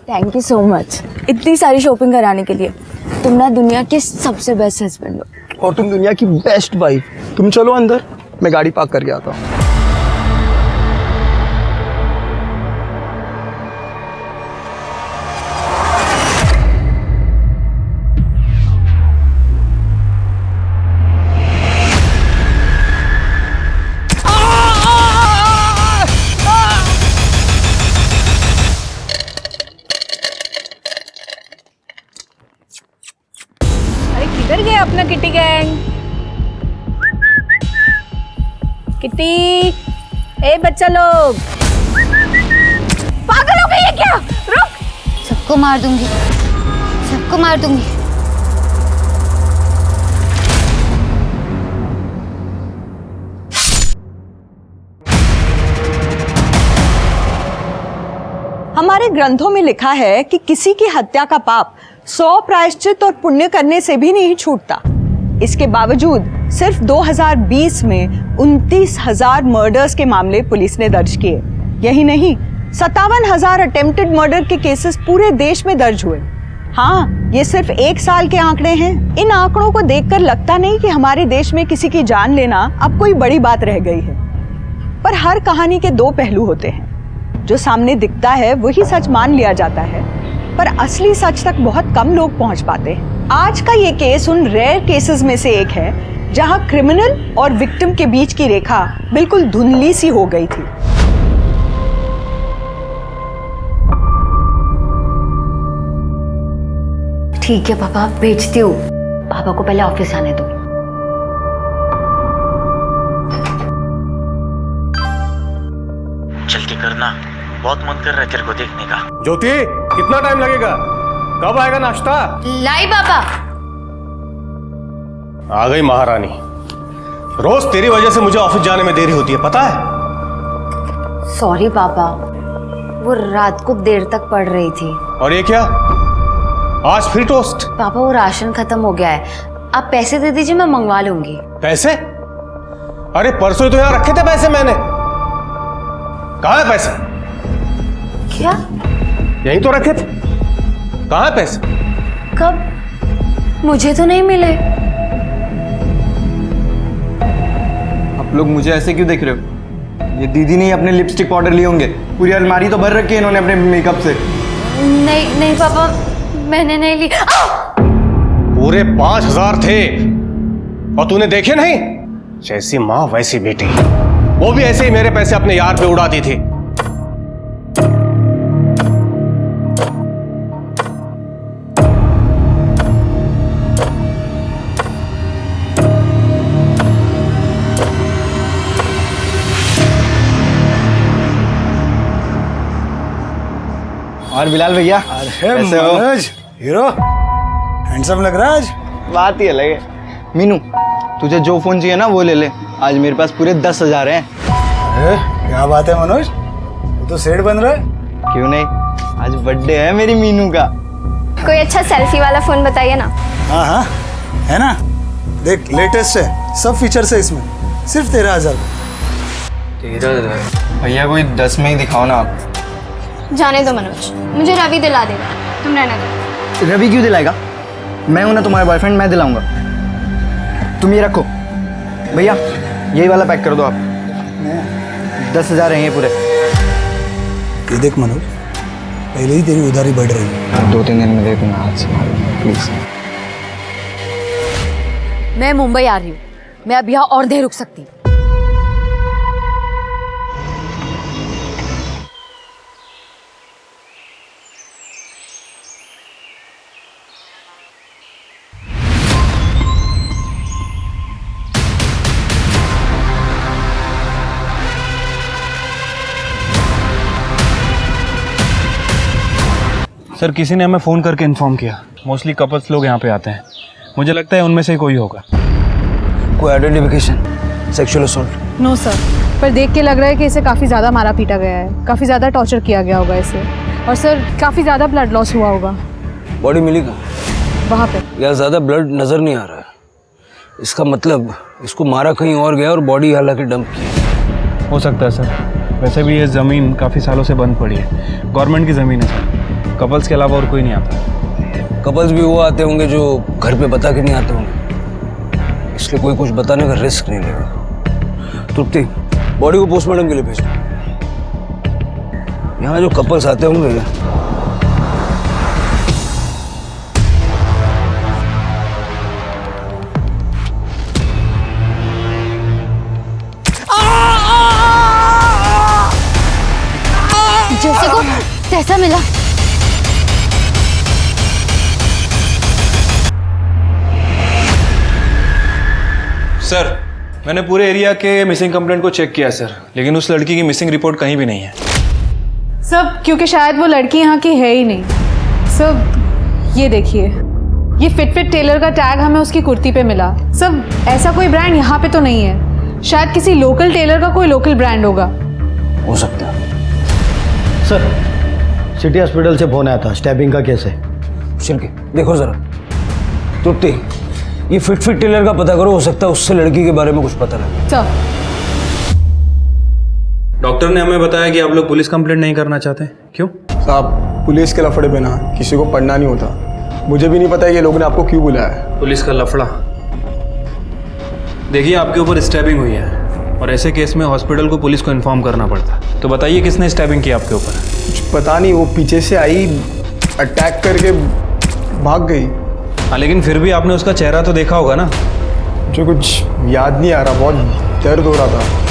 Thank you so much इतनी सारी shopping कराने के लिए। तुम ना दुनिया के सबसे बेस्ट हस्बैंड हो। और तुम दुनिया की बेस्ट वाइफ। तुम चलो अंदर, मैं गाड़ी पार्क करके आता हूँ। किधर गया अपना किटी गैंग? किटी, ए बच्चा लोग, पागल हो गई है क्या? रुक! सबको मार दूंगी, सबको मार दूंगी। हमारे ग्रंथों में लिखा है कि किसी की हत्या का पाप 100 प्रायश्चित और पुण्य करने से भी नहीं छूटता। इसके बावजूद सिर्फ 2020 में 29,000 मर्डर्स के मामले पुलिस ने दर्ज किए। यही नहीं, 57,000 अटेम्प्टेड मर्डर के केसेस पूरे देश में दर्ज हुए। हाँ, ये सिर्फ एक साल के आंकड़े हैं। इन आंकड़ों को देखकर लगता नहीं कि हमारे देश में किसी की जान लेना अब कोई बड़ी बात रह गई है। पर हर कहानी के दो पहलू होते हैं। जो सामने दिखता है वही सच मान लिया जाता है, पर असली सच तक बहुत कम लोग पहुंच पाते हैं। आज का ये केस उन रेयर केसेस में से एक है जहां क्रिमिनल और विक्टिम के बीच की रेखा बिल्कुल धुंधली सी हो गई थी। ठीक है पापा, भेजती हूँ। पापा को पहले ऑफिस आने दो। जल्दी करना, बहुत मन कर रहा है तेरे को देखने का। ज्योति, कितना टाइम लगेगा? कब आएगा नाश्ता? लाई पापा। आ गई महारानी। रोज तेरी वजह से मुझे ऑफिस जाने में देरी होती है, पता है? सॉरी पापा, वो रात को देर तक पढ़ रही थी। और ये क्या, आज फिर टोस्ट? पापा वो राशन खत्म हो गया है, आप पैसे दे दीजिए, मैं मंगवा लूंगी। पैसे? अरे परसों तो यहाँ रखे थे पैसे मैंने। कहाँ है पैसे? क्या? यहीं तो रखे थे। कहाँ है पैसे? कब? मुझे तो नहीं मिले। आप लोग मुझे ऐसे क्यों देख रहे हो? ये दीदी ने अपने लिपस्टिक पाउडर लिए होंगे। पूरी अलमारी तो भर रखी है इन्होंने अपने मेकअप से। नहीं नहीं पापा, मैंने नहीं ली। पूरे 5,000 थे और तूने देखे नहीं? जैसी माँ वैसी बेटी। वो भी ऐसे ही मेरे पैसे अपने यार पे उड़ाती थी। और बिलाल भैया, अरे कैसे हो? मनोज, हीरो हैंडसम लग रहा है आज। बात ही अलग है। मीनू, तुझे जो फोन चाहिए ना वो ले ले। आज मेरे पास पूरे 10,000 हैं। अरे क्या बात है मनोज, वो तो सेठ बन रहा है। क्यों नहीं, आज बर्थडे है मेरी मीनू का। कोई अच्छा सेल्फी वाला फोन बताइए ना। हाँ हाँ, है ना, देख लेटेस्ट है, सब फीचर्स है इसमें, सिर्फ 13,000। भैया कोई 10 में ही दिखाओ ना आप। जाने दो मनोज, मुझे रवि दिला देगा, तुम रहने दो। रवि क्यों दिलाएगा? मैं हूं ना तुम्हारा बॉयफ्रेंड, मैं दिलाऊंगा। तुम ये रखो। भैया यही वाला पैक कर दो आप। 10,000 हैं ये पूरे। ये देख मनोज, पहले ही तेरी उधारी बढ़ रही है। 2-3 दिन में दे दूंगा, हाथ से प्लीज। मैं मुंबई आ रही हूँ, मैं अब यहाँ और नहीं रुक सकती। सर किसी ने हमें फ़ोन करके इन्फॉर्म किया। मोस्टली कपल्स लोग यहाँ पे आते हैं। मुझे लगता है उनमें से ही कोई होगा। कोई identification, sexual assault? No sir, पर देख के लग रहा है कि इसे काफ़ी ज़्यादा मारा पीटा गया है, काफ़ी ज़्यादा टॉर्चर किया गया होगा इसे, और सर काफ़ी ज़्यादा ब्लड लॉस हुआ होगा। बॉडी मिली कहाँ? वहाँ पे यार ज़्यादा ब्लड नज़र नहीं आ रहा है। इसका मतलब इसको मारा कहीं और गया और बॉडी हालांकि डंप की। हो सकता है सर। वैसे भी ये ज़मीन काफ़ी सालों से बंद पड़ी है, गवर्नमेंट की ज़मीन है सर। कपल्स के अलावा और कोई नहीं आता। कपल्स भी वो आते होंगे जो घर पे बता के नहीं आते होंगे, इसलिए कोई कुछ बताने का रिस्क नहीं लेगा। तृप्ति, बॉडी को पोस्टमार्टम के लिए भेज दो। यहाँ जो कपल्स आते होंगे जैसे को तैसा मिला। सर, मैंने पूरे एरिया के मिसिंग कंप्लेंट को चेक किया सर, लेकिन उस लड़की की मिसिंग रिपोर्ट कहीं भी नहीं है। सब क्योंकि शायद वो लड़की यहाँ की है ही नहीं। सब ये देखिए, ये फिट टेलर का टैग हमें उसकी कुर्ती पे मिला। सब ऐसा कोई ब्रांड यहाँ पे तो नहीं है, शायद किसी लोकल टेलर का कोई लोकल ब्रांड होगा। हो सकता है। सर, सिटी हॉस्पिटल से फोन आया था, स्टैबिंग का केस है। शिल्के, देखो जरा। तृप्ति, ये फिट टेलर का पता करो, हो सकता है उससे लड़की के बारे में कुछ पता लगे। सर, डॉक्टर ने हमें बताया कि आप लोग पुलिस कंप्लेंट नहीं करना चाहते, क्यों? साहब, पुलिस के लफड़े पे ना किसी को पढ़ना नहीं होता। मुझे भी नहीं पता ये लोग ने आपको क्यों बुलाया है। पुलिस का लफड़ा? देखिए, आपके ऊपर स्टैबिंग हुई है और ऐसे केस में हॉस्पिटल को पुलिस को इन्फॉर्म करना पड़ता है। तो बताइए किसने स्टैबिंग की आपके ऊपर? कुछ पता नहीं, वो पीछे से आई, अटैक करके भाग गई। हाँ, लेकिन फिर भी आपने उसका चेहरा तो देखा होगा ना? मुझे कुछ याद नहीं आ रहा, बहुत दर्द हो रहा था।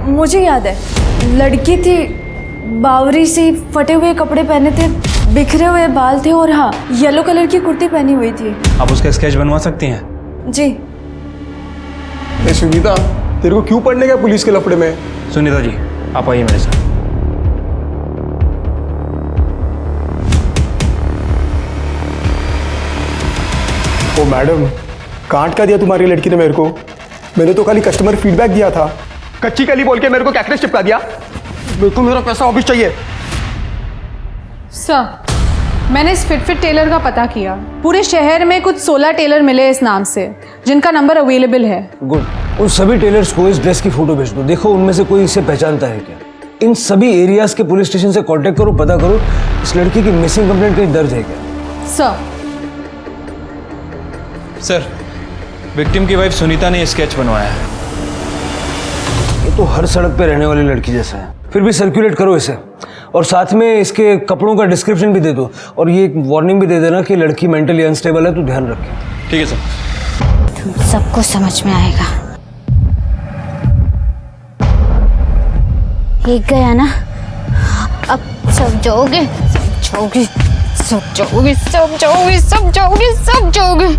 मुझे याद है, लड़की थी, बावरी सी, फटे हुए कपड़े पहने थे, बिखरे हुए बाल थे और हाँ, येलो कलर की कुर्ती पहनी हुई थी। आप उसका स्केच बनवा सकती हैं? जी। ए सुनीता, तेरे को क्यों पढ़ने गया पुलिस के लफड़े में? सुनीता जी, आप आइए मेरे साथ। ओ मैडम, कांट का दिया तुम्हारी लड़की ने मेरे को। मैंने तो खाली कस्टमर फीडबैक दिया था। कच्ची कली बोल के मेरे को कैक्टस चिपका दिया। मेरे को मेरा पैसा वापस चाहिए। सर, मैंने इस फिट टेलर का पता किया। पूरे शहर में कुछ 16 टेलर मिले इस नाम से, जिनका नंबर अवेलेबल है। गुड। उन सभी टेलर्स को इस ड्रेस की फोटो भेज दो। देखो उनमें से कोई इसे पहचानता है क्या। इन सभी एरियाज के पुलिस स्टेशन से कांटेक्ट करो, पता करो इस लड़की की मिसिंग कंप्लेंट कहीं दर्ज है क्या। सर, विक्टिम की वाइफ सुनीता ने स्केच बनवाया है। ये तो हर सड़क पे रहने वाली लड़की जैसा है। फिर भी सर्कुलेट करो इसे, और साथ में इसके कपड़ों का डिस्क्रिप्शन भी दे दो, और ये एक वार्निंग भी दे देना कि लड़की मेंटली अनस्टेबल है, तो ध्यान रखें। ठीक है सर। तुम सबको समझ में आएगा। एक गया ना, अब सब जाओगे, सब जाओगे, सब जाओगे, सब जाओगे, सब जाओगे, सब जाओगे।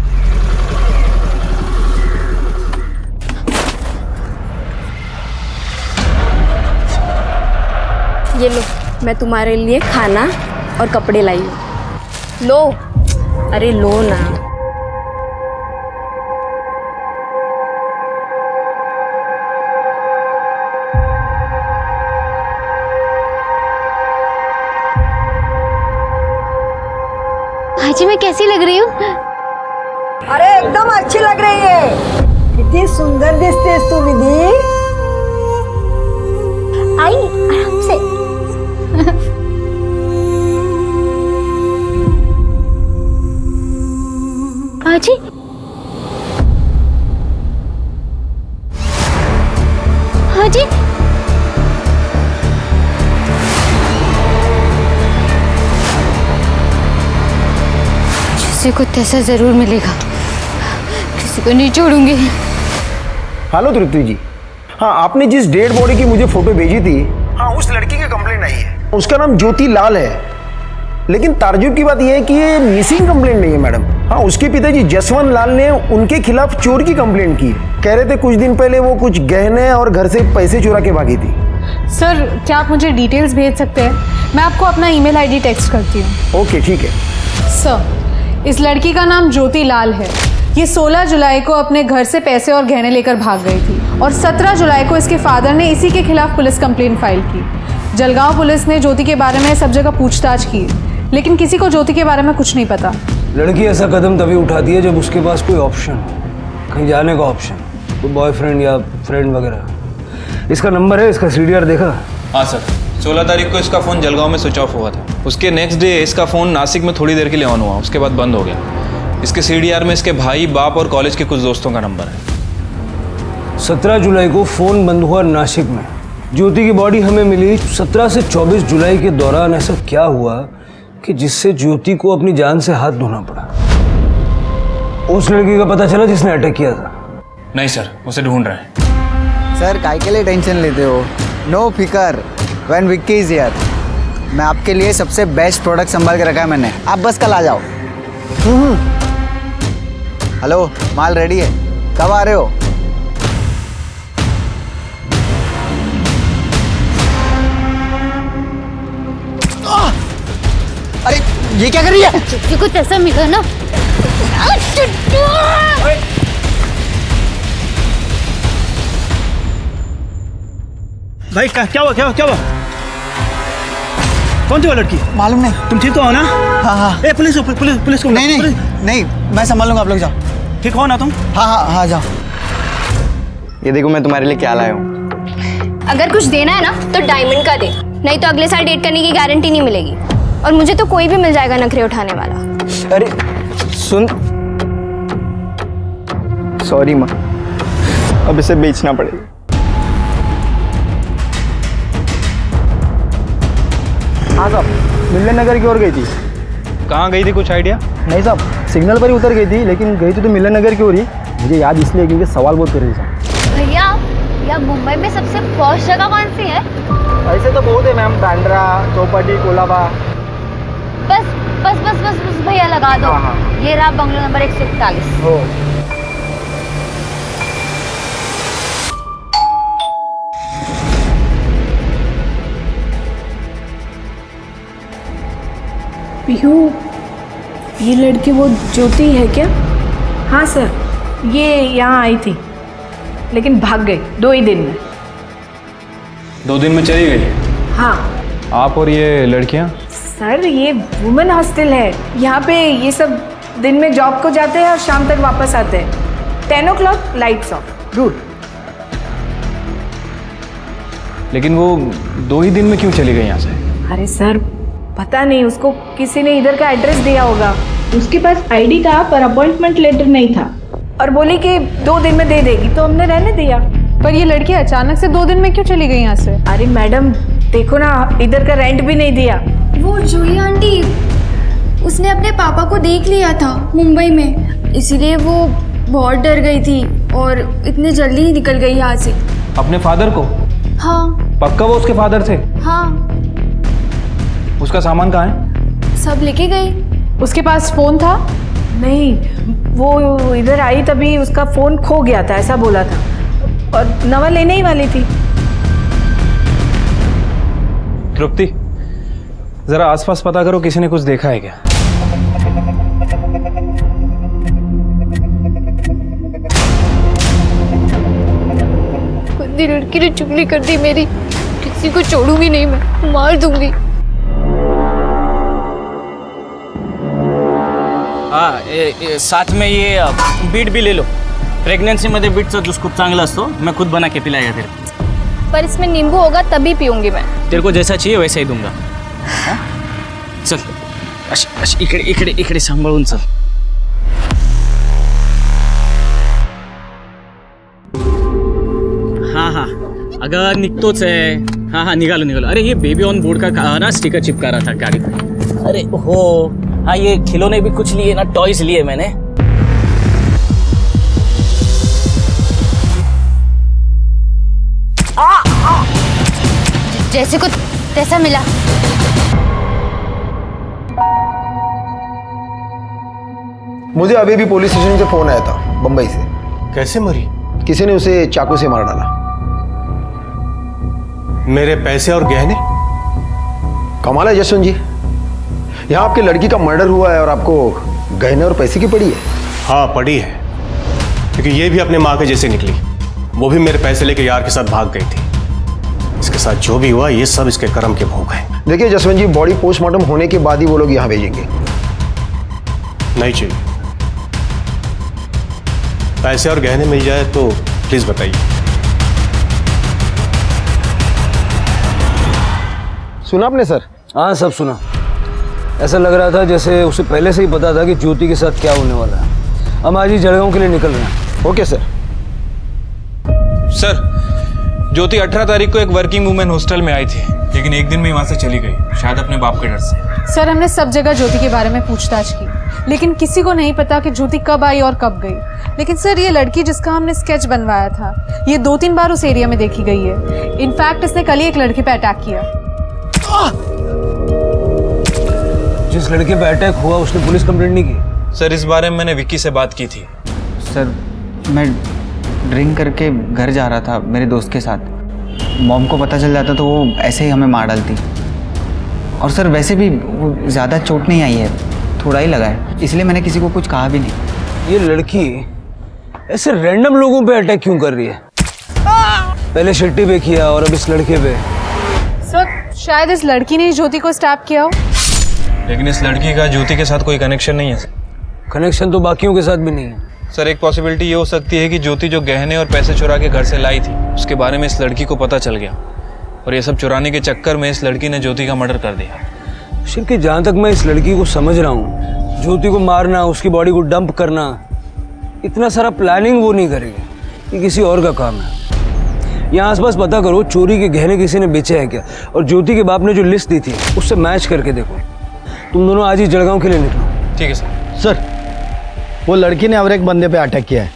ये लो, मैं तुम्हारे लिए खाना और कपड़े लाई हूँ। लो, अरे लो ना। भाजी, मैं कैसी लग रही हूँ? अरे एकदम अच्छी लग रही है। कितनी सुंदर दिखती तू विधि। आई आराम से। भाजी, भाजी, किसी को तैसा जरूर मिलेगा, किसी को नहीं छोड़ूंगी। हेलो तृप्ति जी, हाँ आपने जिस डेड बॉडी की मुझे फोटो भेजी थी, हाँ उस लड़की की कंप्लेंट आई है। उसका नाम ज्योति लाल है, लेकिन ताज्जुब की बात यह है कि ये मिसिंग कंप्लेंट नहीं है मैडम। हाँ, उसके पिताजी जसवंत लाल ने उनके खिलाफ चोर की कंप्लेंट की है। कह रहे थे कुछ दिन पहले वो कुछ गहने और घर से पैसे चुरा के भागी थी। सर, क्या आप मुझे डिटेल्स भेज सकते हैं? मैं आपको अपना ईमेल आईडी टेक्स्ट करती हूँ। ओके ठीक है। सर, इस लड़की का नाम ज्योति लाल है। ये 16 जुलाई को अपने घर से पैसे और गहने लेकर भाग गई थी और 17 जुलाई को इसके फादर ने इसी के खिलाफ पुलिस कंप्लेंट फाइल की। जलगांव पुलिस ने ज्योति के बारे में सब जगह पूछताछ की, लेकिन किसी को ज्योति के बारे में कुछ नहीं पता। लड़की ऐसा कदम तभी उठाती है जब उसके पास कोई ऑप्शन हो, कहीं जाने का ऑप्शन, कोई बॉयफ्रेंड या फ्रेंड वगैरह। इसका नंबर है, इसका सीडीआर देखा? हाँ सर, 16 तारीख को इसका फ़ोन जलगांव में स्विच ऑफ हुआ था। उसके नेक्स्ट डे इसका फ़ोन नासिक में थोड़ी देर के लिए ऑन हुआ, उसके बाद बंद हो गया। इसके CDR में इसके भाई, बाप और कॉलेज के कुछ दोस्तों का नंबर है। 17 जुलाई को फ़ोन बंद हुआ नासिक में। ज्योति की बॉडी हमें मिली 17 से 24 जुलाई के दौरान। ऐसा क्या हुआ कि जिससे ज्योति को अपनी जान से हाथ धोना पड़ा? उस लड़की का पता चला जिसने अटैक किया था? नहीं सर, उसे ढूंढ रहे हैं। सर काय के लिए टेंशन लेते हो? नो फिकर, व्हेन विक्की इज हियर। मैं आपके लिए सबसे बेस्ट प्रोडक्ट संभाल के रखा है मैंने, आप बस कल आ जाओ। हेलो, माल रेडी है, कब आ रहे हो? अरे ये क्या कर रही है? चुटकी कुछ ऐसा मिला ना। भाई क्या हुआ क्या हुआ? कौन थी वो लड़की? मालूम नहीं। तुम ठीक तो हो ना? हाँ हाँ। ए पुलिस को नहीं, मैं संभाल लूंगा, आप लोग जाओ। ठीक हो ना तुम? हाँ जाओ। ये देखो मैं तुम्हारे लिए क्या लाया हूँ। अगर कुछ देना है ना तो डायमंड का दे, नहीं तो अगले साल डेट करने की गारंटी नहीं मिलेगी। और मुझे तो कोई भी मिल जाएगा नखरे उठाने वाला। अरे सुन, सॉरी माँ, अब इसे बेचना पड़ेगा। हाँ साहब, मिलन नगर की ओर गई थी। कहाँ गई थी, कुछ आइडिया? नहीं साहब, सिग्नल पर ही उतर गई थी, लेकिन गई तो मिलन नगर की ओर ही। मुझे याद इसलिए क्योंकि सवाल बहुत कर रही थी। भैया, या मुंबई में सबसे पॉश जगह कौन सी है? ऐसे तो बहुत है मैम, बांद्रा, चौपाटी, कोलाबा। बस भैया लगा दो। ये रहा बंगलो नंबर 141। हो। पीहू, ये लड़की वो ज्योति है क्या? हाँ सर, ये यहाँ आई थी लेकिन भाग गई 2 ही दिन में। 2 दिन में चली गई? हाँ आप और ये लड़कियाँ? सर, ये वुमेन हॉस्टल है। यहाँ पे ये सब दिन में जॉब को जाते हैं और शाम तक वापस आते हैं। 10 o'clock लाइट्स ऑफ, रूल। लेकिन वो 2 ही दिन में क्यों चली गई यहाँ से? अरे सर, पता नहीं, उसको किसी ने इधर का एड्रेस दिया होगा। उसके पास आईडी था पर अपॉइंटमेंट लेटर नहीं था, और बोली कि 2 दिन में दे देगी, तो हमने रहने दिया। पर ये लड़की अचानक से 2 दिन में क्यों चली गई यहाँ से? अरे मैडम देखो ना, इधर का रेंट भी नहीं दिया। वो जूली आंटी, उसने अपने पापा को देख लिया था मुंबई में, इसीलिए वो बहुत डर गई थी और इतनी जल्दी ही निकल गई यहाँ से। अपने फादर को? हाँ। पक्का वो उसके फादर थे? हाँ। उसका सामान कहाँ है? सब लेके गई। उसके पास फोन था? नहीं, वो इधर आई तभी उसका फोन खो गया था, ऐसा बोला था, और नवा लेने ही वाली थी। तृप्ति, जरा आसपास पता करो, किसी ने कुछ देखा है क्या? गंदी लड़की ने चुगली कर दी मेरी, किसी को छोड़ूंगी नहीं, मैं मार दूंगी। हाँ, साथ में ये बीट भी ले लो। प्रेग्नेंसीमध्ये बीटचा ज्यूस खूप चांगला असतो, मैं खुद बना के पिलाया तेरे को। पर इसमें नींबू होगा तभी पीऊंगी मैं। तेरे को जैसा चाहिए वैसा ही दूंगा। हाँ? चल, अशी इकडे सांभाळून चल। हाँ, अगं निघतोच आहे। हाँ, निघालो। अरे ये बेबी ऑन बोर्ड का ना स्टिकर चिपका रहा था गाड़ी पे। अरे हो, हाँ, ये खिलौने भी कुछ लिए ना, टॉयज लिए मैंने। जैसे कुछ तैसा मिला। मुझे अभी भी पुलिस स्टेशन से फोन आया था बंबई से। कैसे मरी? किसी ने उसे चाकू से मार डाला। मेरे पैसे और गहने? कमाल है जसवंत जी, यहाँ आपकी लड़की का मर्डर हुआ है और आपको गहने और पैसे की पड़ी है। हाँ, पड़ी है, क्योंकि ये भी अपने माँ के जैसे निकली। वो भी मेरे पैसे लेके यार के साथ भाग गई थी। इसके साथ जो भी हुआ ये सब इसके कर्म के भोग हैं। देखिए जसवंत जी, बॉडी पोस्टमार्टम होने के बाद ही वो लोग यहाँ भेजेंगे। नहीं चाहिए। पैसे और गहने मिल जाए तो प्लीज बताइए। सुना आपने सर? हाँ सब सुना। ऐसा लग रहा था जैसे उसे पहले से ही पता था कि ज्योति के साथ क्या होने वाला है। हम आज ही जलगांव के लिए निकल रहे हैं। Okay sir. सर, ज्योति 18 तारीख को एक वर्किंग वुमेन हॉस्टल में आई थी, लेकिन एक दिन में वहां से चली गई, शायद अपने बाप के डर से। सर हमने सब जगह ज्योति के बारे में पूछताछ की, लेकिन किसी को नहीं पता कि ज्योति कब आई और कब गई। लेकिन सर ये लड़की जिसका हमने स्केच बनवाया था, ये 2-3 बार उस एरिया में देखी गई है। इनफैक्ट इसने कल ही एक लड़के पे अटैक किया। जिस लड़के पे अटैक हुआ उसने पुलिस कंप्लेंट नहीं की? सर, इस बारे में मैंने विक्की से बात की थी। सर मैं ड्रिंक करके घर जा रहा था मेरे दोस्त के साथ। मॉम को पता चल जाता तो वो ऐसे ही हमें मार डालती। और सर वैसे भी वो ज़्यादा चोट नहीं आई है, थोड़ा ही लगा है, इसलिए मैंने किसी को कुछ कहा भी नहीं। ये लड़की ऐसे रैंडम लोगों पे अटैक क्यों कर रही है? पहले शिट्टी पे किया और अब इस लड़के पे। सर शायद इस लड़की ने ज्योति को स्टैप किया हो। लेकिन इस लड़की का ज्योति के साथ कोई कनेक्शन नहीं है सर। कनेक्शन तो बाकियों के साथ भी नहीं है। सर, एक पॉसिबिलिटी ये हो सकती है कि ज्योति जो गहने और पैसे चुरा के घर से लाई थी, उसके बारे में इस लड़की को पता चल गया और ये सब चुराने के चक्कर में इस लड़की ने ज्योति का मर्डर कर दिया। शिल्की, जहाँ तक मैं इस लड़की को समझ रहा हूँ, ज्योति को मारना, उसकी बॉडी को डंप करना, इतना सारा प्लानिंग वो नहीं करेगी। ये किसी और का काम है। यहाँ आसपास पता करो चोरी के गहने किसी ने बेचे हैं क्या, और ज्योति के बाप ने जो लिस्ट दी थी उससे मैच करके देखो। तुम दोनों आज ही जलगांव के लिए निकलो। ठीक है सर। सर वो लड़की ने और एक बंदे पे अटैक किया है।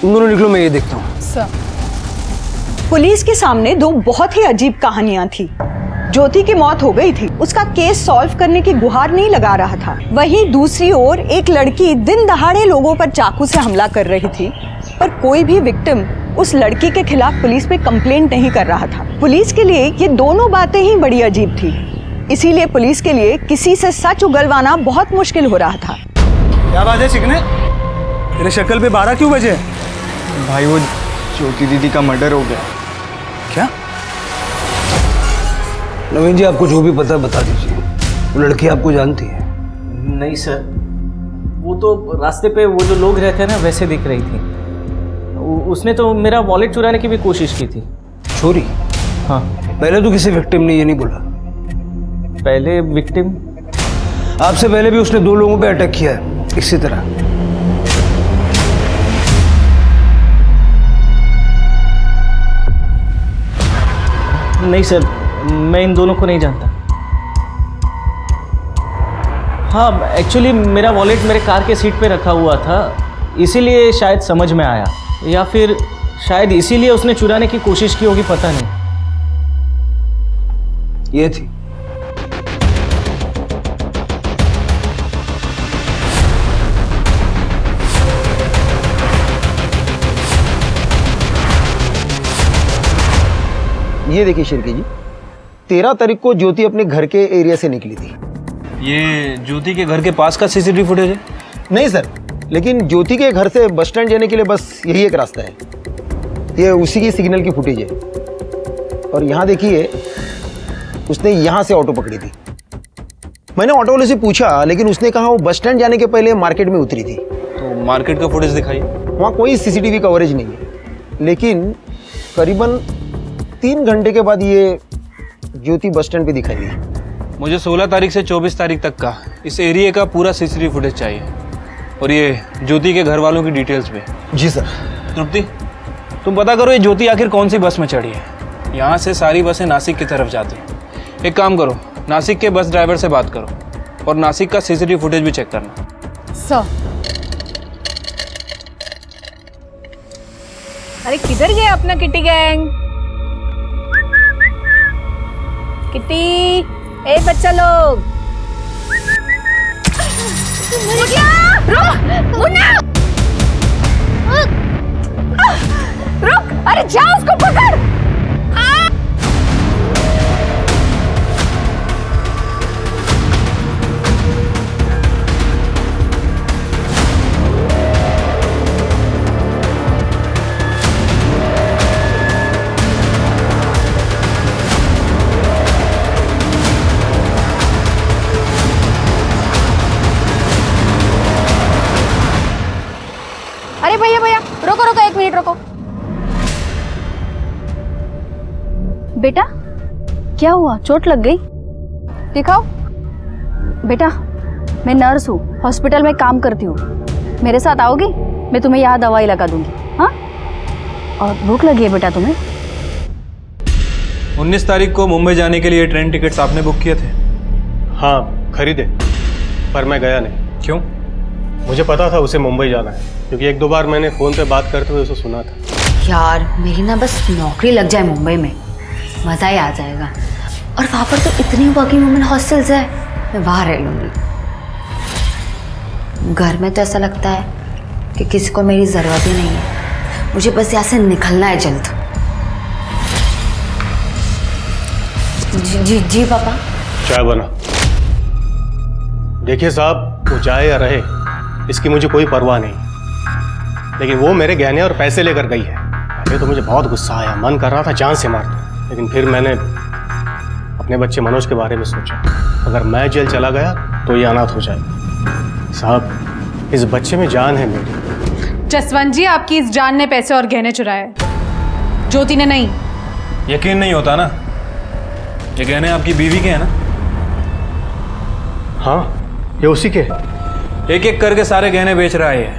तुम दोनों निकलो, मैं ये देखता हूँ। सर पुलिस के सामने दो बहुत ही अजीब कहानियां थी। ज्योति की मौत हो गई थी, उसका केस सॉल्व करने की गुहार नहीं लगा रहा था। वहीं दूसरी ओर एक लड़की दिन दहाड़े लोगों पर चाकू से हमला कर रही थी, पर कोई भी विक्टिम उस लड़की के खिलाफ पुलिस में कंप्लेंट नहीं कर रहा था। पुलिस के लिए ये दोनों बातें ही बड़ी अजीब थी, इसीलिए पुलिस के लिए किसी से सच उगलवाना बहुत मुश्किल हो रहा था। क्या बात है चिकने, तेरे शक्ल पे 12 क्यों बजे? भाई वो ज्योति दीदी का मर्डर हो गया। क्या? नवीन जी, आपको जो भी पता बता दीजिए। वो लड़की आपको जानती है? नहीं सर, वो तो रास्ते पे वो जो लोग रहते हैं ना वैसे दिख रही थी। उसने तो मेरा वॉलेट चुराने की भी कोशिश की थी। चोरी? हाँ। पहले तो किसी विक्टिम ने ये नहीं बोला। पहले विक्टिम? आपसे पहले भी उसने 2 लोगों पे अटैक किया है इसी तरह। नहीं सर, मैं इन दोनों को नहीं जानता। हाँ, एक्चुअली मेरा वॉलेट मेरे कार के सीट पे रखा हुआ था, इसीलिए शायद समझ में आया, या फिर शायद इसीलिए उसने चुराने की कोशिश की होगी, पता नहीं। ये थी। ये देखिए शिल्की जी, 13 तारीख को ज्योति अपने घर के एरिया से निकली थी। ये ज्योति के घर के पास का सीसीटीवी फुटेज है? नहीं सर, लेकिन ज्योति के घर से बस स्टैंड जाने के लिए बस यही एक रास्ता है। ये उसी की सिग्नल की फुटेज है। और यहाँ देखिए, उसने यहाँ से ऑटो पकड़ी थी। मैंने ऑटो वाले से पूछा, लेकिन उसने कहा वो बस स्टैंड जाने के पहले मार्केट में उतरी थी। तो मार्केट का फुटेज दिखाइए। वहाँ कोई सीसीटीवी कवरेज नहीं है, लेकिन करीबन 3 घंटे के बाद ये ज्योति बस स्टैंड पे दिखाई दी। मुझे 16 तारीख से 24 तारीख तक का इस एरिया का पूरा सीसीटीवी फुटेज चाहिए, और ये ज्योति के घर वालों की डिटेल्स पे। जी सर। तृप्ति, तुम पता करो ये ज्योति आखिर कौन सी बस में चढ़ी है। यहाँ से सारी बसें नासिक की तरफ जाती हैं। एक काम करो, नासिक के बस ड्राइवर से बात करो और नासिक का सीसीटीवी फुटेज भी चेक करना। सर। अरे किधर गए अपना किटी गैंग? किटी, ए बच्चा लोग, रुक, अरे जा उसको पकड़। अरे भैया भैया, रोको रोको, 1 मिनट रोको। बेटा क्या हुआ, चोट लग गई? दिखाओ। बेटा, मैं नर्स हूँ, हॉस्पिटल में काम करती हूँ। मेरे साथ आओगी? मैं तुम्हें यहाँ दवाई लगा दूंगी। हाँ? और भूख लगी है बेटा तुम्हें? 19 तारीख को मुंबई जाने के लिए ट्रेन टिकट्स आपने बुक किए थे? हाँ, खरीदे, पर मैं गया नहीं। क्यों? मुझे पता था उसे मुंबई जाना है, क्योंकि 1-2 बार मैंने फ़ोन पे बात करते हुए उसे सुना था। यार मेरी ना बस नौकरी लग जाए मुंबई में, मज़ा ही आ जाएगा। और वहाँ पर तो इतनी वर्किंग वुमेन हॉस्टल्स है, मैं वहाँ रह लूँगी। घर में तो ऐसा लगता है कि किसी को मेरी ज़रूरत ही नहीं है। मुझे बस यहाँ से निकलना है जल्द। जी जी पापा। चाय बना। देखिए साहब, वो जाए या रहे इसकी मुझे कोई परवाह नहीं, लेकिन वो मेरे गहने और पैसे लेकर गई है। पहले तो मुझे बहुत गुस्सा आया, मन कर रहा था जान से मार दूं, लेकिन फिर मैंने अपने बच्चे मनोज के बारे में सोचा। अगर मैं जेल चला गया तो ये अनाथ हो जाए। साहब, इस बच्चे में जान है मेरी। जसवंत जी, आपकी इस जान ने पैसे और गहने चुराए, ज्योति ने नहीं। यकीन नहीं होता ना, ये गहने आपकी बीवी के हैं ना? हाँ, ये उसी के। एक एक करके सारे गहने बेच रहा है ये।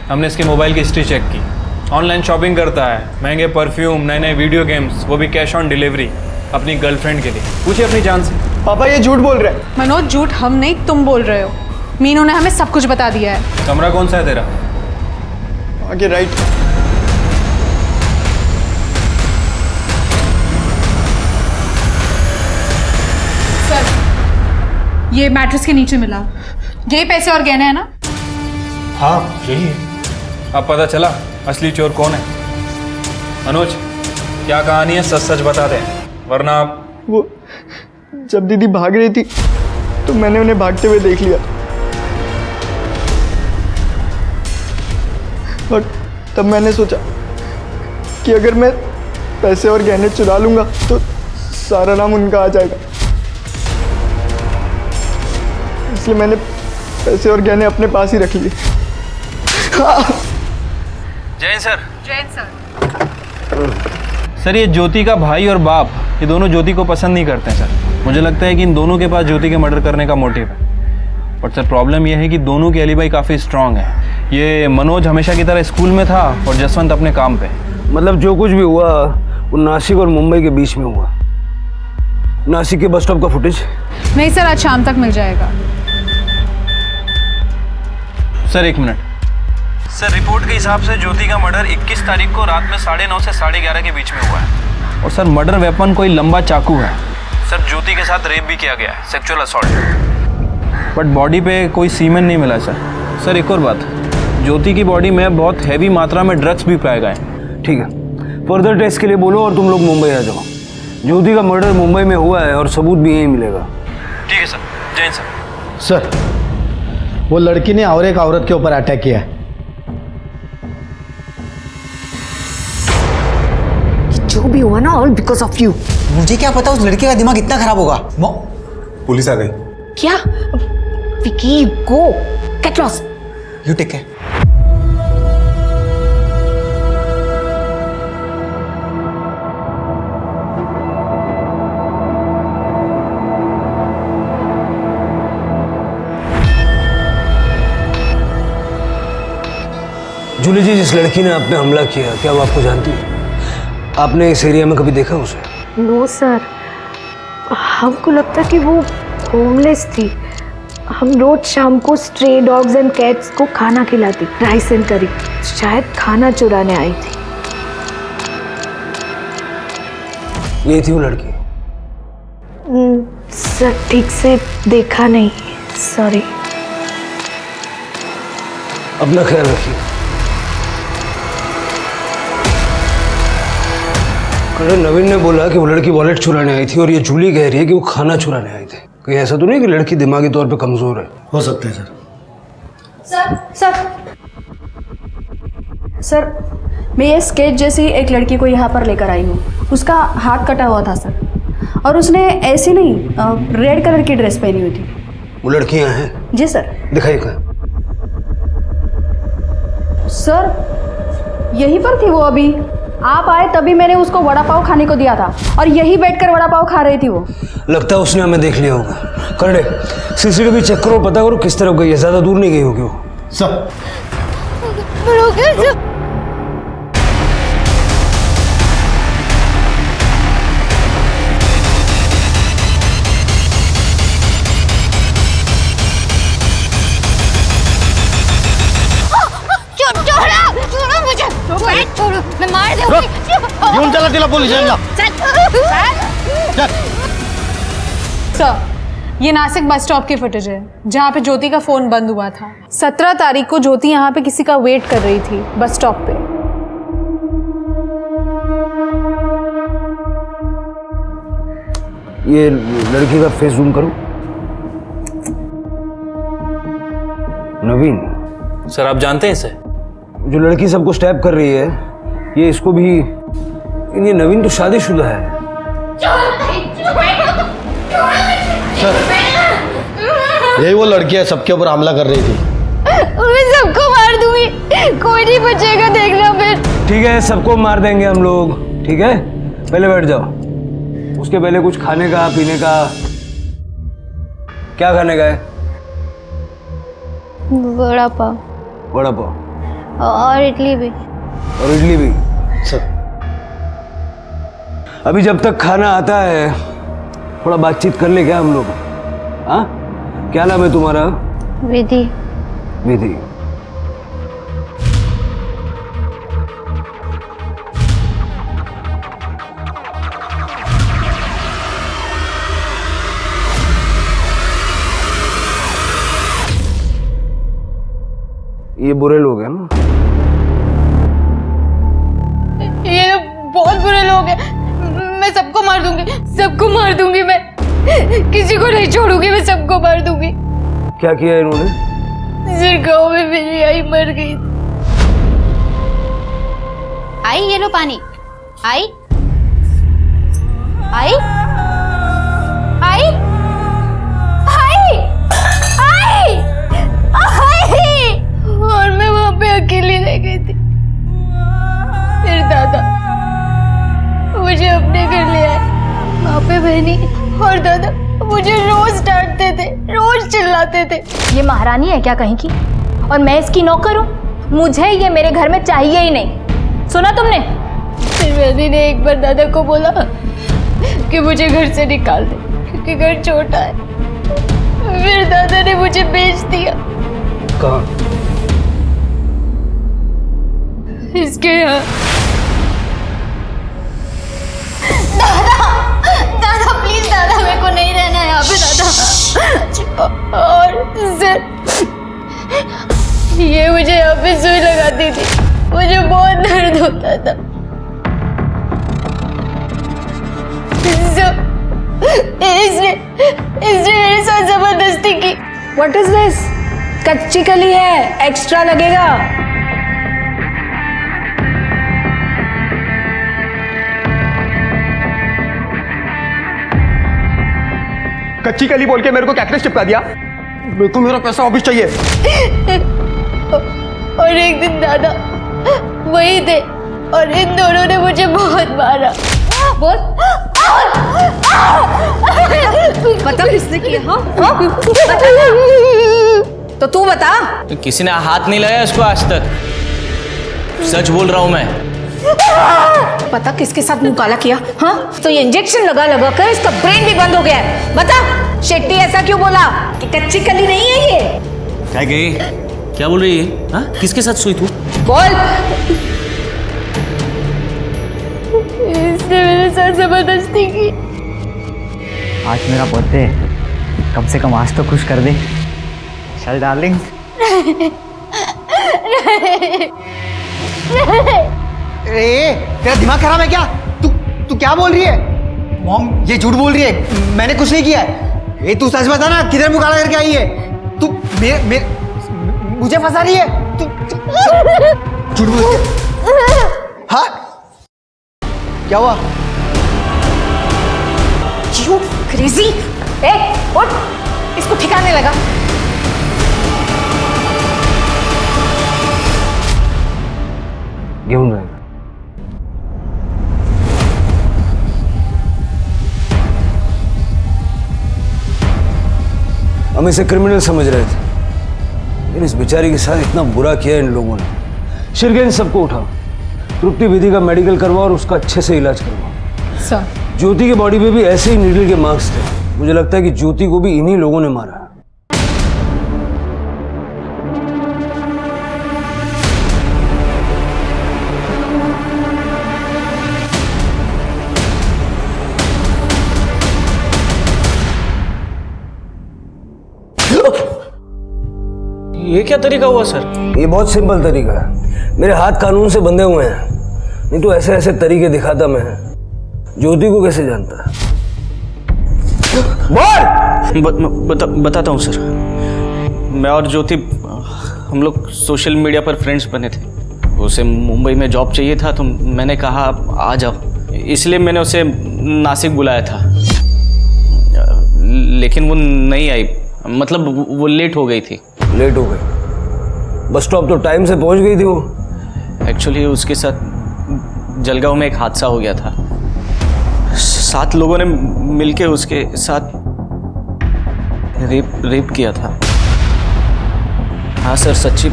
हमने इसके मोबाइल की हिस्ट्री चेक की, ऑनलाइन शॉपिंग करता है, महंगे परफ्यूम, नए नए वीडियो गेम्स, वो भी कैश ऑन डिलीवरी अपनी गर्लफ्रेंड के लिए। पूछिए अपनी जान से। पापा ये झूठ बोल रहे हैं। मनोज, झूठ हम नहीं, तुम बोल रहे हो। मीनू ने हमें सब कुछ बता दिया है। कमरा कौन सा है तेरा? आगे राइट। सर, ये मैट्रेस के नीचे मिला, ये पैसे और गहने हैं ना? हाँ यही है। अब पता चला असली चोर कौन है। मनोज, क्या कहानी है, सच सच बता दे, वरना आप। वो जब दीदी भाग रही थी तो मैंने उन्हें भागते हुए देख लिया, और तब मैंने सोचा कि अगर मैं पैसे और गहने चुरा लूंगा तो सारा नाम उनका आ जाएगा। इसलिए मैंने पैसे और गहने अपने पास ही रख लिए। Jain sir. Jain sir. Sir, ये ज्योति का भाई और बाप, ये दोनों ज्योति को पसंद नहीं करते हैं सर। मुझे लगता है कि इन दोनों के पास ज्योति के मर्डर करने का मोटिव है। बट सर, प्रॉब्लम यह है कि दोनों की एलिबाई काफ़ी स्ट्रांग है। ये मनोज हमेशा की तरह स्कूल में था और जसवंत अपने काम पे। मतलब जो कुछ भी हुआ वो नासिक और मुंबई के बीच में हुआ। नासिक के बस स्टॉप का फुटेज? नहीं सर, आज शाम तक मिल जाएगा। Sir 1 minute. सर, रिपोर्ट के हिसाब से ज्योति का मर्डर 21 तारीख को रात में 9:30 से 11:30 के बीच में हुआ है। और सर, मर्डर वेपन कोई लंबा चाकू है। सर, ज्योति के साथ रेप भी किया गया है, सेक्सुअल असॉल्ट। बट बॉडी पे कोई सीमेन नहीं मिला सर। सर, एक और बात, ज्योति की बॉडी में बहुत हैवी मात्रा में ड्रग्स भी पाए गए। ठीक है, फर्दर टेस्ट के लिए बोलो और तुम लोग मुंबई आ जाओ। ज्योति का मर्डर मुंबई में हुआ है और सबूत भी यहीं मिलेगा। ठीक है सर। जैन सर। सर, वो लड़की ने और एक औरत के ऊपर अटैक किया है। जो भी हुआ ना, ऑल बिकॉज ऑफ यू। मुझे क्या पता उस लड़के का दिमाग इतना खराब होगा। पुलिस आ गई। क्या? Vicky, go get lost. You take care. Julie ji, जिस लड़की ने आप पे हमला किया, क्या वो आपको जानती है? आपने इस एरिया में कभी देखा उसे? नो सर, हमको लगता कि वो होमलेस थी। हम रोज शाम को स्ट्रे डॉग्स एंड कैट्स को खाना खिलाती, राइस एंड करी। शायद खाना चुराने आई थी। ये थी वो लड़की? सर, ठीक से देखा नहीं, सॉरी। अपना ख्याल रखिए। अरे नवीन ने बोला कि वो लड़की वॉलेट चुराने आई थी और ये जूली कह रही है कि वो खाना चुराने आए थे। कहीं ऐसा तो नहीं कि लड़की दिमागी तौर पे कमजोर है? हो सकता है सर। सर, मैं ये स्केच जैसी एक लड़की को यहाँ पर लेकर आई हूँ। उसका हाथ कटा हुआ था सर, और उसने ऐसी नहीं रेड कलर की ड्रेस पहनी हुई थी। वो लड़की यहाँ है? जी सर। दिखाइए कहाँ? सर, यहीं पर थी वो अभी। आप आए तभी मैंने उसको वड़ा पाव खाने को दिया था और यही बैठकर वड़ा पाव खा रही थी वो। लगता है उसने हमें देख लिया होगा। करड़े सीसीटीवी चेक करो, पता करो किस तरफ गई है, ज्यादा दूर नहीं गई होगी वो। सर छोड़ो मुझे, छोड़ो, मैं मार दूंगी। घेऊन चला तिला पोलीस स्टेशनला। सर, ये नासिक बस स्टॉप की फुटेज है जहाँ पे ज्योति का फोन बंद हुआ था। 17 तारीख को ज्योति यहाँ पे किसी का वेट कर रही थी बस स्टॉप पे। ये लड़की का फेस जूम करो। नवीन सर आप जानते हैं इसे? जो लड़की सबको स्टैप कर रही है, ये इसको भी। ये नवीन तो शादीशुदा है। सर यही वो लड़की है सबके ऊपर हमला कर रही थी। मैं सबको मार दूंगी, कोई नहीं बचेगा, देखना फिर। ठीक है, सबको मार देंगे हम लोग। ठीक है, पहले बैठ जाओ। उसके पहले कुछ खाने का पीने का। क्या खाने का है? वड़ा पाव वड़ा पाव और इडली भी। और इडली भी। सर अभी जब तक खाना आता है थोड़ा बातचीत कर ले क्या हम लोग? हाँ, क्या नाम है तुम्हारा? विधि। विधि। ये बुरे लोग हैं ना? ये लोग बहुत बुरे लोग हैं। मैं सबको मार दूंगी, सबको मार दूंगी। मैं किसी को नहीं छोड़ूंगी, मैं सबको मार दूंगी। क्या किया इन्होंने? सिर गाँव में मेरी आई मर गई। आई ये लो पानी। आई आई आई आई आई आई। और मैं वहां पे अकेली रह गई थी। फिर दादा मुझे अपने घर ले आए। वहां पे बहनी और दादा मुझे रोज डांटते थे, रोज चिल्लाते थे। ये महारानी है क्या कहीं की? और मैं इसकी नौकर हूँ? मुझे ये मेरे घर में चाहिए ही नहीं। सुना तुमने? फिर बहनी ने एक बार दादा को बोला कि मुझे घर से निकाल दे क्योंकि घर छोटा है। फिर दादा ने मुझे बेच दिया। कहाँ? इसके यहाँ। दादा प्लीज दादा, मेरे को नहीं रहना है यहाँ पे दादा। और सर ये मुझे यहाँ पे सुई लगाती थी, मुझे बहुत दर्द होता था। इसने मेरे साथ जबरदस्ती की। What is this? कच्ची कली है, एक्स्ट्रा लगेगा। कच्ची कली बोल के मेरे को कैक्टस चिपका दिया। मेरे को मेरा पैसा वापस चाहिए। और एक दिन दादा वही थे और इन दोनों ने मुझे बहुत मारा। बोल। पता किसने किया? हाँ? तो तू बता। तो किसी ने हाथ नहीं लगाया इसको आज तक। सच बोल रहा हूं मैं। पता किसके साथ मुंह काला किया? हाँ, तो ये इंजेक्शन लगा लगा कर इसका ब्रेन भी बंद हो गया है। बता शेट्टी ऐसा क्यों बोला कि कच्ची कली नहीं है ये? क्या गई? क्या बोल रही है? हाँ, किसके साथ सोई तू? बोल। इसने मेरे साथ जबरदस्ती की। आज मेरा बर्थडे है, कम से कम आज तो खुश कर दे। चल डार्लिंग। तेरा दिमाग खराब है क्या? तू क्या बोल रही है? मॉम ये झूठ बोल रही है, मैंने कुछ नहीं किया है। ये तू सच बता ना, किधर मुँह काला करके आई है? तू मुझे फंसा रही है? तू झूठ बोल रही है। हाँ क्या हुआ? You crazy? ए, उठ, इसको ठिकाने लगा। घेऊन जाएगा। हम इसे क्रिमिनल समझ रहे थे, लेकिन इस बेचारी के साथ इतना बुरा किया इन लोगों ने। शिरके इन सबको उठाओ, तृप्ति विधि का मेडिकल करवाओ और उसका अच्छे से इलाज करवाओ। सर, ज्योति के बॉडी पे भी ऐसे ही नीडल के मार्क्स थे। मुझे लगता है कि ज्योति को भी इन्हीं लोगों ने मारा। ये क्या तरीका हुआ सर? ये बहुत सिंपल तरीका है। मेरे हाथ कानून से बंधे हुए हैं, नहीं तो ऐसे ऐसे तरीके दिखाता मैं। ज्योति को कैसे जानता है? बताता हूँ सर। मैं और ज्योति हम लोग सोशल मीडिया पर फ्रेंड्स बने थे। उसे मुंबई में जॉब चाहिए था तो मैंने कहा आ जाओ, इसलिए मैंने उसे नासिक बुलाया था। लेकिन वो नहीं आई, मतलब वो लेट हो गई थी। लेट हो गई? बस स्टॉप तो टाइम से पहुंच गई थी वो। एक्चुअली उसके साथ जलगांव में एक हादसा हो गया था। 7 लोगों ने मिलके उसके साथ रेप किया था। हाँ सर, सच्ची,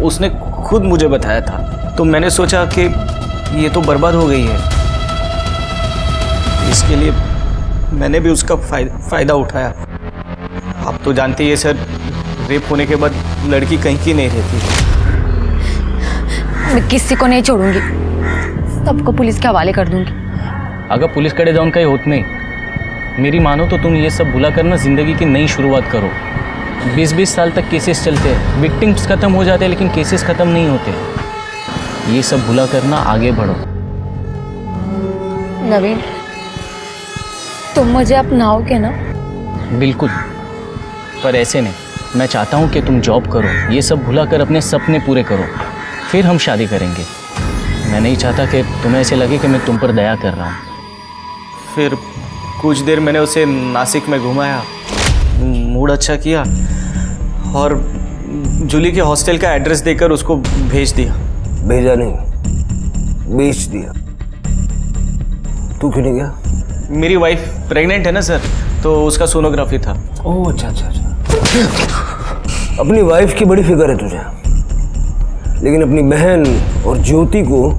उसने खुद मुझे बताया था। तो मैंने सोचा कि ये तो बर्बाद हो गई है, इसके लिए मैंने भी उसका फायदा उठाया। आप तो जानते ही है सर, रेप होने के बाद लड़की कहीं की नहीं रहती। मैं किसी को नहीं छोड़ूंगी, सबको पुलिस के हवाले कर दूंगी। अगर पुलिस कड़े जाऊन का ही होत नहीं, मेरी मानो तो तुम ये सब भुला करना जिंदगी की नई शुरुआत करो। 20-20 साल तक केसेस चलते हैं, विक्टिम्स खत्म हो जाते हैं लेकिन केसेस खत्म नहीं होते। ये सब भुला करना, आगे बढ़ो। नवीन, तुम मुझे अपनाओगे ना? बिल्कुल, पर ऐसे नहीं। मैं चाहता हूँ कि तुम जॉब करो, ये सब भुला कर अपने सपने पूरे करो, फिर हम शादी करेंगे। मैं नहीं चाहता कि तुम्हें ऐसे लगे कि मैं तुम पर दया कर रहा हूँ। फिर कुछ देर मैंने उसे नासिक में घुमाया, मूड अच्छा किया और जूली के हॉस्टल का एड्रेस देकर उसको भेज दिया। भेजा नहीं, बेच दिया। तू क्यों नहीं गया? मेरी वाइफ प्रेग्नेंट है ना सर, तो उसका सोनोग्राफी था। ओह अच्छा अच्छा अच्छा। अपनी वाइफ की बड़ी फिक्र है तुझे, लेकिन अपनी बहन और ज्योति को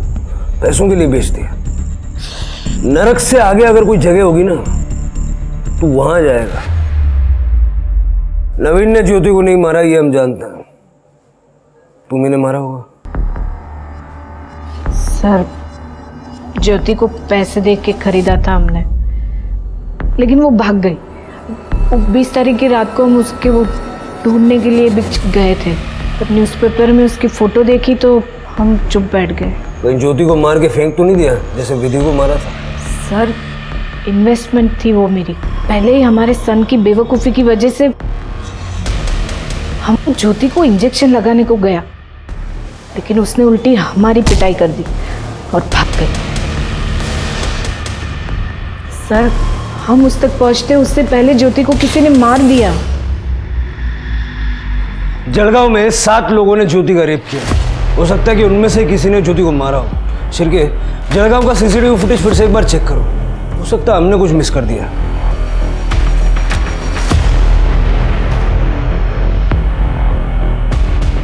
पैसों के लिए बेच दिया। नरक से आगे अगर कोई जगह होगी ना तो वहां जाएगा। नवीन ने ज्योति को नहीं मारा, ये हम जानते हैं। तुम्हें मारा होगा। सर, ज्योति को पैसे दे के खरीदा था हमने, लेकिन वो भाग गई। 20 तारीख की रात को हम उसके वो ढूंढने के लिए भी गए थे। जब न्यूज़पेपर में उसकी फोटो देखी तो हम चुप बैठ गए। कहीं ज्योति को मार के फेंक तो नहीं दिया जैसे विधि को मारा था? सर, इन्वेस्टमेंट थी वो मेरी। पहले ही हमारे सन की बेवकूफ़ी की वजह से हम ज्योति को इंजेक्शन लगाने को गया, लेकिन उसने उल्टी हमारी पिटाई कर दी और भाग गई। सर, हम उस तक पहुंचते उससे पहले ज्योति को किसी ने मार दिया। जलगांव में 7 लोगों ने ज्योति का रेप किया। हो सकता है कि उनमें से किसी ने ज्योति को मारा हो। शिरके, जलगांव का सीसीटीवी फुटेज फिर से एक बार चेक करो। हो सकता है हमने कुछ मिस कर दिया।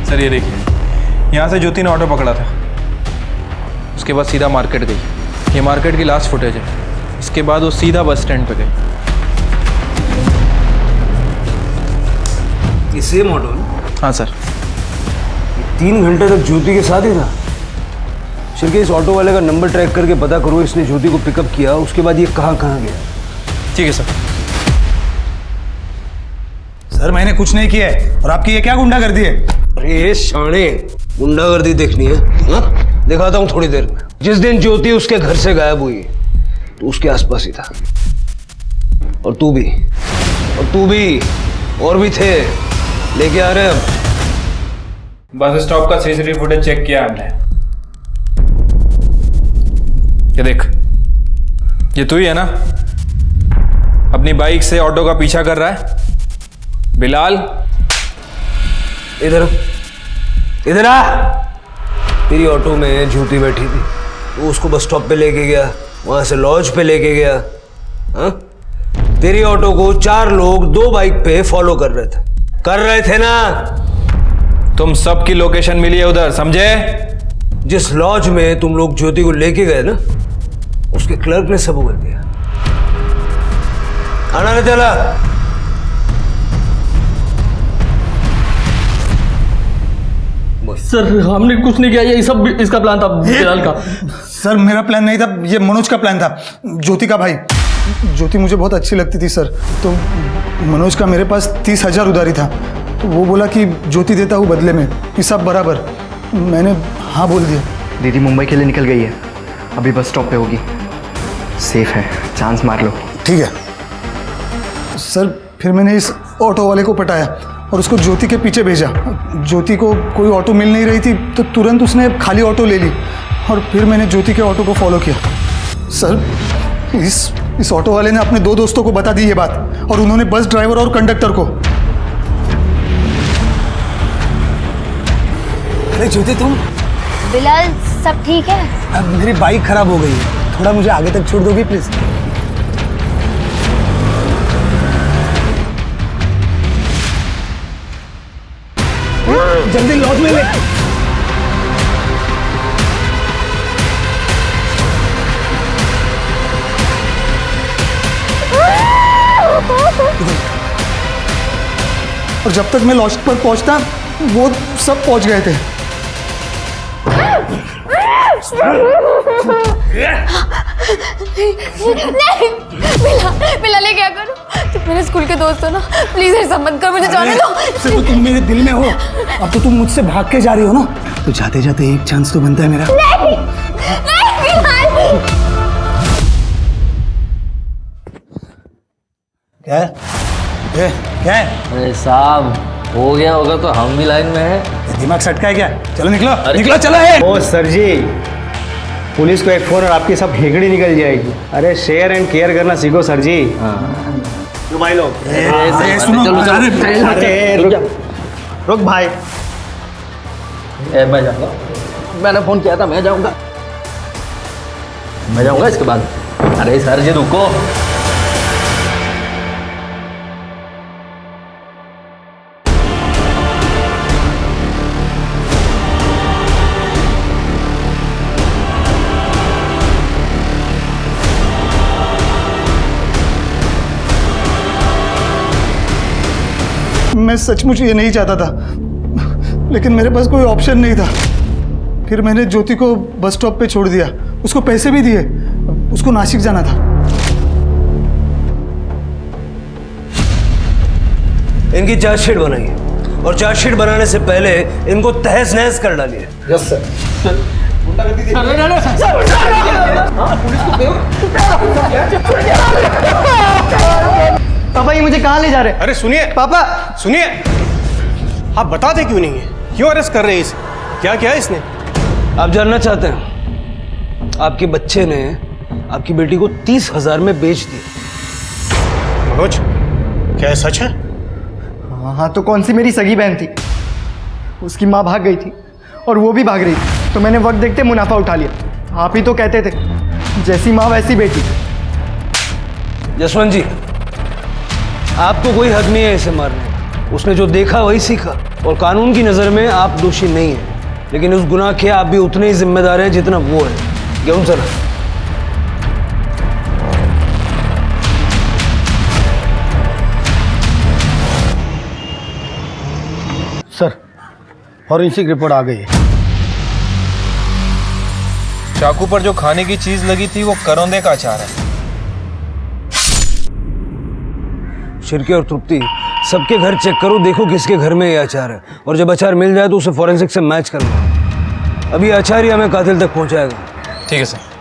सर ये देखिए, यहाँ से ज्योति ने ऑटो पकड़ा था, उसके बाद सीधा मार्केट गई। ये मार्केट की लास्ट फुटेज है। इसके बाद वो सीधा बस स्टैंड पे गई। ये सेम ऑटो है? हाँ सर। 3 घंटे तक ज्योति के साथ ही था। शिरके, इस ऑटो वाले का नंबर ट्रैक करके पता करो इसने ज्योति को पिकअप किया, उसके बाद ये कहाँ कहाँ गया। ठीक है सर। सर, मैंने कुछ नहीं किया है और आपकी ये क्या गुंडागर्दी है? अरे शाणे, गुंडागर्दी देखनी है? हाँ, दिखाता हूँ थोड़ी देर में। जिस दिन ज्योति उसके घर से गायब हुई तो उसके आसपास ही था। और तू भी, और भी थे। लेके आ रहे हैं अब। बस स्टॉप का सीसीटीवी फुटेज चेक किया हमने। ये देख, ये तू ही है ना अपनी बाइक से ऑटो का पीछा कर रहा है? बिलाल, इधर आ। तेरी ऑटो में ज्योति बैठी थी, वो उसको बस स्टॉप पे लेके गया, वहां से लॉज पे लेके गया। हाँ, तेरी ऑटो को 4 लोग 2 बाइक पे फॉलो कर रहे थे ना? तुम सबकी लोकेशन मिली है उधर, समझे? जिस लॉज में तुम लोग ज्योति को लेके गए ना, उसके क्लर्क ने सब उगल दिया। खाना नहीं चला। सर हमने कुछ नहीं किया, ये सब इसका प्लान था, बिलाल का। सर मेरा प्लान नहीं था, ये मनोज का प्लान था, ज्योति का भाई। ज्योति मुझे बहुत अच्छी लगती थी सर, तो मनोज का मेरे पास 30,000 उधारी था, तो वो बोला कि ज्योति देता हूँ बदले में, कि सब बराबर। मैंने हाँ बोल दिया। दीदी मुंबई के लिए निकल गई है, अभी बस स्टॉप पे होगी, सेफ है, चांस मार लो। ठीक है सर। फिर मैंने इस ऑटो वाले को पटाया और उसको ज्योति के पीछे भेजा। ज्योति को कोई ऑटो मिल नहीं रही थी, तो तुरंत उसने खाली ऑटो ले ली और फिर मैंने ज्योति के ऑटो को फॉलो किया। सर इस ऑटो वाले ने अपने 2 दोस्तों को बता दी ये बात, और उन्होंने बस ड्राइवर और कंडक्टर को। अरे ज्योति तुम? बिलाल सब ठीक है? अब मेरी बाइक खराब हो गई है, थोड़ा मुझे आगे तक छोड़ दोगी प्लीज? जल्दी लॉज में ले। और जब तक मैं लॉज पर पहुंचता, वो सब पहुंच गए थे। नहीं बिलाल, ये क्या करूं? तुम मेरे स्कूल के दोस्त हो ना, प्लीज ऐसा मत कर, मुझे जाने दो। तो तुम मेरे दिल में हो, अब तो तुम मुझसे भाग के जा रही हो ना, तो जाते जाते एक चांस तो बनता है मेरा। नहीं बिलाल। क्या है? क्या है? अरे साहब, हो गया होगा तो हम भी लाइन में हैं। दिमाग सटका है क्या? चलो निकलो, निकलो, चलो है। ओ सर जी, पुलिस को एक फोन और आपकी सब हेगड़ी निकल जाएगी। अरे शेयर एंड केयर करना सीखो सर जी। तो भाई लोग, रुक भाई। मैं जाऊंगा, मैंने फोन किया था, मैं जाऊंगा इसके बाद। अरे सर जी रुको। मैं सचमुच ये नहीं चाहता था, लेकिन मेरे पास कोई ऑप्शन नहीं था। फिर मैंने ज्योति को बस स्टॉप पे छोड़ दिया, उसको पैसे भी दिए, उसको नासिक जाना था। इनकी चार्जशीट बनाइए, और चार्जशीट बनाने से पहले इनको तहस नहस कर डालिए। Yes sir. पापा ये मुझे कहाँ ले जा रहे हैं? अरे सुनिए पापा, सुनिए, आप बताते क्यों नहीं है? क्यों अरेस्ट कर रहे हैं इसे? क्या किया इसने? आप जानना चाहते हैं? आपके बच्चे ने आपकी बेटी को 30,000 में बेच दिया। मनोज, क्या सच है? हाँ तो कौन सी मेरी सगी बहन थी? उसकी माँ भाग गई थी और वो भी भाग रही थी, तो मैंने वक्त देखते मुनाफा उठा लिया। आप ही तो कहते थे, जैसी माँ वैसी बेटी। जसवंत जी, आपको कोई हक नहीं है इसे मारने। उसने जो देखा वही सीखा, और कानून की नज़र में आप दोषी नहीं हैं, लेकिन उस गुनाह के आप भी उतने ही जिम्मेदार हैं जितना वो है। क्यों सर? सर फॉरेंसिक रिपोर्ट आ गई है। चाकू पर जो खाने की चीज लगी थी वो करौंदे का अचार है। शिरके और तृप्ति, सबके घर चेक करो, देखो किसके घर में ये अचार है, और जब अचार मिल जाए तो उसे फॉरेंसिक से मैच कर लो। अभी अचार ही हमें कातिल तक पहुंचाएगा। ठीक है सर।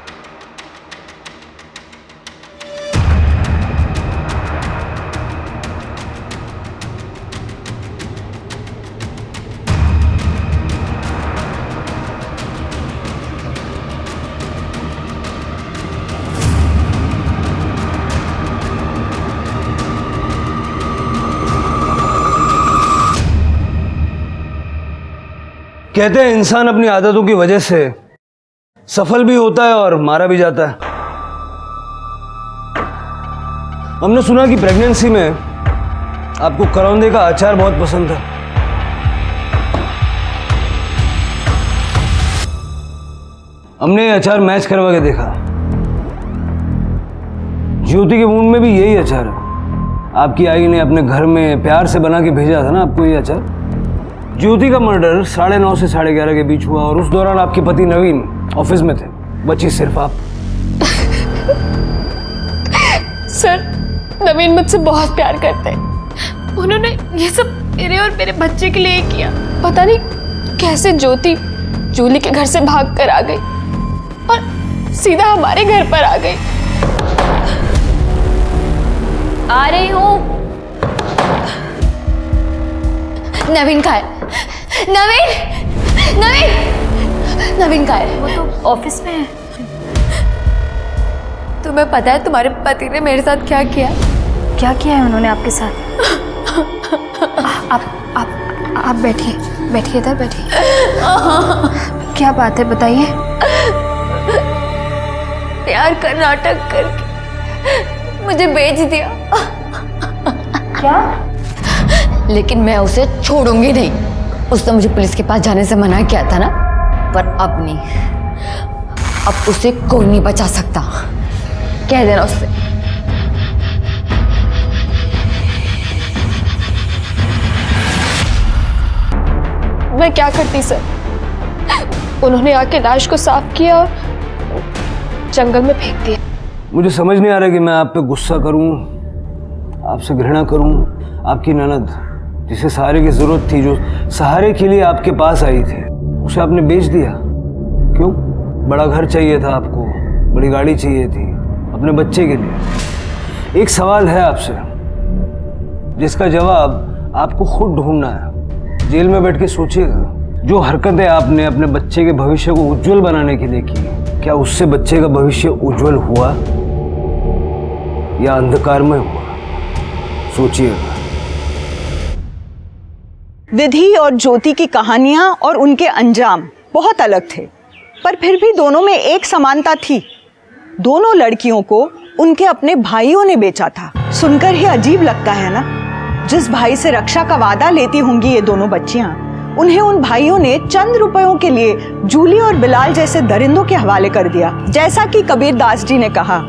कहते हैं इंसान अपनी आदतों की वजह से सफल भी होता है और मारा भी जाता है। हमने सुना कि प्रेगनेंसी में आपको करौंदे का अचार बहुत पसंद था। हमने ये अचार मैच करवा के देखा। ज्योति के मुंह में भी यही अचार है। आपकी आई ने अपने घर में प्यार से बना के भेजा था ना आपको ये अचार। ज्योति का मर्डर 9:30 से 11:30 के बीच हुआ और उस दौरान आपके पति नवीन ऑफिस में थे, बची सिर्फ आप। सर, नवीन मुझसे बहुत प्यार करते हैं। उन्होंने ये सब मेरे और मेरे बच्चे के लिए किया। पता नहीं कैसे ज्योति जूली के घर से भाग कर आ गई और सीधा हमारे घर पर आ गई। आ रही हूँ। नवीन कहाँ है? नवीन कहाँ है? वो तो ऑफिस में है। तुम्हें पता है तुम्हारे पति ने मेरे साथ क्या किया? क्या किया है उन्होंने आपके साथ? आप बैठिए इधर बैठिए। क्या बात है बताइए। प्यार का नाटक करके मुझे बेच दिया। क्या? लेकिन मैं उसे छोड़ूंगी नहीं। उसने मुझे पुलिस के पास जाने से मना किया था ना, पर अब नहीं। अब उसे कोई नहीं बचा सकता। कह देना उससे। मैं क्या करती सर? उन्होंने आके लाश को साफ किया और जंगल में फेंक दिया। मुझे समझ नहीं आ रहा कि मैं आप पे गुस्सा करूं, आपसे घृणा करूं। आपकी ननद जिसे सहारे की जरूरत थी, जो सहारे के लिए आपके पास आई थी, उसे आपने बेच दिया। क्यों? बड़ा घर चाहिए था आपको, बड़ी गाड़ी चाहिए थी अपने बच्चे के लिए। एक सवाल है आपसे जिसका जवाब आपको खुद ढूंढना है। जेल में बैठ के सोचिएगा, जो हरकतें आपने अपने बच्चे के भविष्य को उज्जवल बनाने के लिए की, क्या उससे बच्चे का भविष्य उज्जवल हुआ या अंधकार में हुआ? सोचिएगा। विधि और ज्योति की कहानियां और उनके अंजाम बहुत अलग थे, पर फिर भी दोनों में एक समानता थी। दोनों लड़कियों को उनके अपने भाइयों ने बेचा था। सुनकर ही अजीब लगता है ना। जिस भाई से रक्षा का वादा लेती होंगी ये दोनों बच्चियां, उन्हें उन भाइयों ने चंद रुपयों के लिए जूली और बिलाल जैसे दरिंदों के हवाले कर दिया। जैसा कि कबीर दास जी ने कहा,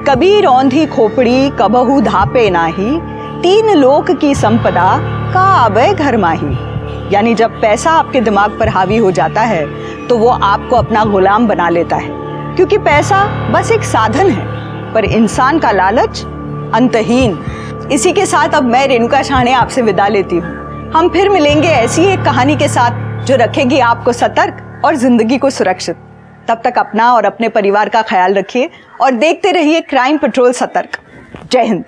कबीर औंधी खोपड़ी कबहू धापे नाही, तीन लोक की संपदा का आवे घर माही। यानी जब पैसा आपके दिमाग पर हावी हो जाता है तो वो आपको अपना गुलाम बना लेता है, क्योंकि पैसा बस एक साधन है, पर इंसान का लालच अंतहीन। इसी के साथ अब मैं रेणुका शाहणे आपसे विदा लेती हूँ। हम फिर मिलेंगे ऐसी एक कहानी के साथ जो रखेगी आपको सतर्क और जिंदगी को सुरक्षित। तब तक अपना और अपने परिवार का ख्याल रखिए और देखते रहिए क्राइम पेट्रोल सतर्क। जय हिंद।